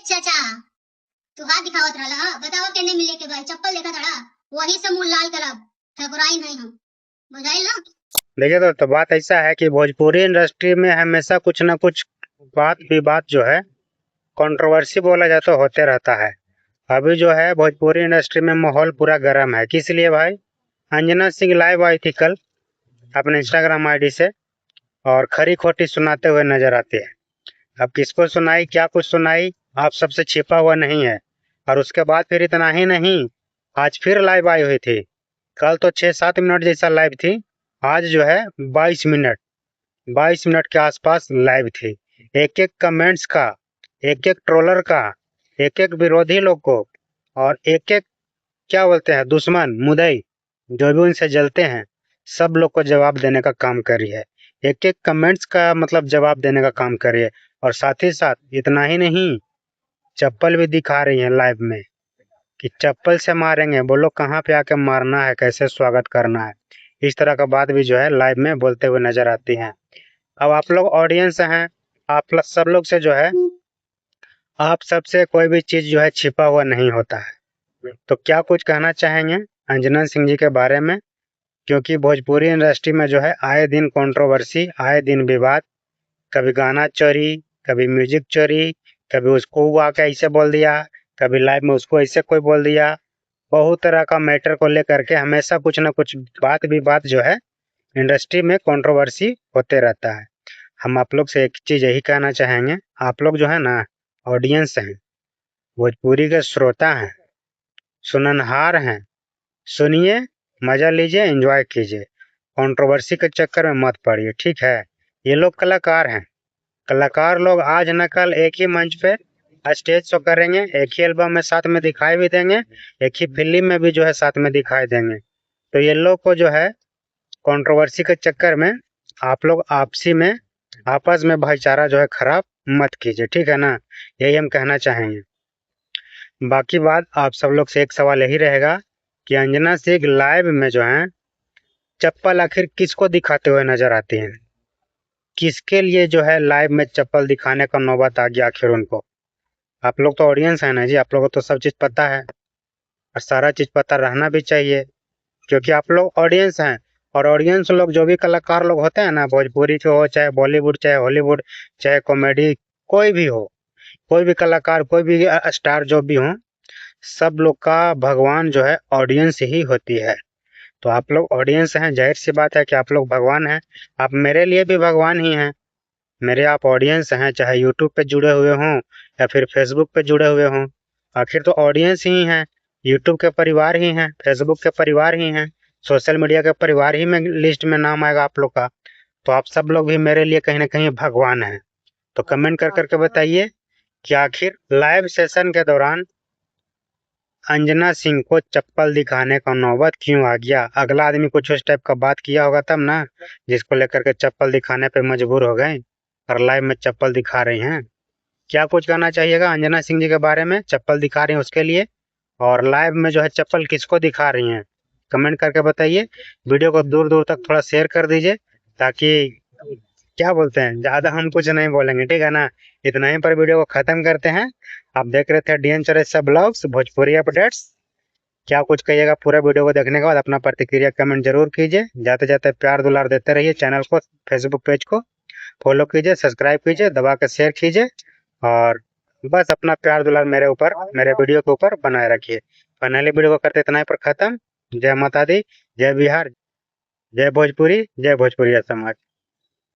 चाचा तू हाथ दिखावत रहला, बताओ केने मिले के भाई चप्पल देखा थड़ा वही से मुंह लाल करब, ठकुराई नहीं हम, बुझाइल ना। देखिए तो बात ऐसा है कि भोजपुरी इंडस्ट्री में हमेशा कुछ ना कुछ बात विवाद जो है, कंट्रोवर्सी बोला जाए तो होते रहता है। अभी जो है भोजपुरी इंडस्ट्री में माहौल पूरा गर्म है। किस लिए भाई? अंजना सिंह लाइव आई थी कल अपने इंस्टाग्राम आईडी से और खरी खोटी सुनाते हुए नजर आती है। अब किसको सुनाई, क्या कुछ सुनाई, आप सबसे छिपा हुआ नहीं है। और उसके बाद फिर इतना ही नहीं, आज फिर लाइव आई हुई थी। कल तो 6-7 मिनट जैसा लाइव थी, आज जो है 22 मिनट के आसपास लाइव थी। एक एक कमेंट्स का, एक एक ट्रोलर का, एक एक विरोधी लोग को और एक एक क्या बोलते हैं दुश्मन मुदई जो भी उनसे जलते हैं, सब लोग को जवाब देने का काम कर रही है। एक एक कमेंट्स का मतलब जवाब देने का काम कर रही है। और साथ ही साथ इतना ही नहीं, चप्पल भी दिखा रही है लाइव में कि चप्पल से मारेंगे, बोलो कहाँ पे आके मारना है, कैसे स्वागत करना है। इस तरह का बात भी जो है लाइव में बोलते हुए नजर आती हैं। अब आप लोग ऑडियंस हैं, आप सब लोग से जो है, आप सबसे कोई भी चीज जो है छिपा हुआ नहीं होता है। तो क्या कुछ कहना चाहेंगे अंजना सिंह जी के बारे में? क्योंकि भोजपुरी इंडस्ट्री में जो है आए दिन कंट्रोवर्सी, आए दिन विवाद, कभी गाना चोरी, कभी म्यूजिक चोरी, कभी उसको वो आके ऐसे बोल दिया, कभी लाइव में उसको ऐसे कोई बोल दिया। बहुत तरह का मैटर को लेकर के हमेशा कुछ ना कुछ बात विवाद जो है इंडस्ट्री में कंट्रोवर्सी होते रहता है। हम आप लोग से एक चीज यही कहना चाहेंगे, आप लोग जो है ना ऑडियंस हैं, भोजपुरी के श्रोता हैं, सुननहार हैं, सुनिए, मजा लीजिए, एंजॉय कीजिए, कंट्रोवर्सी के चक्कर में मत पड़िए, ठीक है? ये लोग कलाकार हैं, कलाकार लोग आज न कल एक ही मंच पे स्टेज शो करेंगे, एक ही एल्बम में साथ में दिखाई भी देंगे, एक ही फिल्म में भी जो है साथ में दिखाई देंगे। तो ये लोग को जो है कंट्रोवर्सी के चक्कर में आप लोग आपसी में आपस में भाईचारा जो है खराब मत कीजिए, ठीक है ना? यही हम कहना चाहेंगे। बाकी बात आप सब लोग से एक सवाल यही रहेगा कि अंजना सिंह लाइव में जो है चप्पल आखिर किसको दिखाते हुए नजर आती हैं? किसके लिए जो है लाइव में चप्पल दिखाने का नौबत आ गया आखिर उनको? आप लोग तो ऑडियंस है ना जी, आप लोगों को तो सब चीज पता है और सारा चीज पता रहना भी चाहिए, क्योंकि आप लोग ऑडियंस हैं। और ऑडियंस लोग जो भी कलाकार लोग होते हैं ना, भोजपुरी के हो, चाहे बॉलीवुड, चाहे हॉलीवुड, चाहे कॉमेडी, कोई भी हो, कोई भी कलाकार, कोई भी स्टार जो भी हो, सब लोग का भगवान जो है ऑडियंस ही होती है। तो आप लोग ऑडियंस हैं, जाहिर सी बात है कि आप लोग भगवान हैं। आप मेरे लिए भी भगवान ही हैं। मेरे आप ऑडियंस हैं, चाहे यूट्यूब पे जुड़े हुए हों या फिर फेसबुक पे जुड़े हुए हों, आखिर तो ऑडियंस ही हैं। यूट्यूब के परिवार ही हैं, फेसबुक के परिवार ही हैं, सोशल मीडिया के परिवार ही में लिस्ट में नाम आएगा आप लोग का। तो आप सब लोग भी मेरे लिए कहीं ना कहीं भगवान हैं। तो कमेंट कर करके बताइए कि आखिर लाइव सेशन के दौरान अंजना सिंह को चप्पल दिखाने का नौबत क्यों आ गया? अगला आदमी कुछ उस टाइप का बात किया होगा तब ना, जिसको लेकर के चप्पल दिखाने पे मजबूर हो गए और लाइव में चप्पल दिखा रही हैं। क्या कुछ कहना चाहिएगा अंजना सिंह जी के बारे में? चप्पल दिखा रही हैं उसके लिए, और लाइव में जो है चप्पल किसको दिखा रही हैं? कमेंट करके बताइए। वीडियो को दूर दूर तक थोड़ा शेयर कर दीजिए, ताकि क्या बोलते हैं, ज्यादा हम कुछ नहीं बोलेंगे, ठीक है ना? इतना ही पर वीडियो को खत्म करते हैं। आप देख रहे थे DN Chaurasia blogs Bhojpuri updates. क्या कुछ कहिएगा पूरा वीडियो को देखने के बाद? अपना प्रतिक्रिया कमेंट जरूर कीजिए। जाते जाते प्यार दुलार देते रहिए। चैनल को, फेसबुक पेज को फॉलो कीजिए, सब्सक्राइब कीजिए, दबा के शेयर कीजिए और बस अपना प्यार दुलार मेरे ऊपर, मेरे वीडियो के ऊपर बनाए रखिए। फाइनली वीडियो को करते इतना ही पर खत्म। जय माता दी, जय बिहार, जय भोजपुरी, जय भोजपुरिया समाज।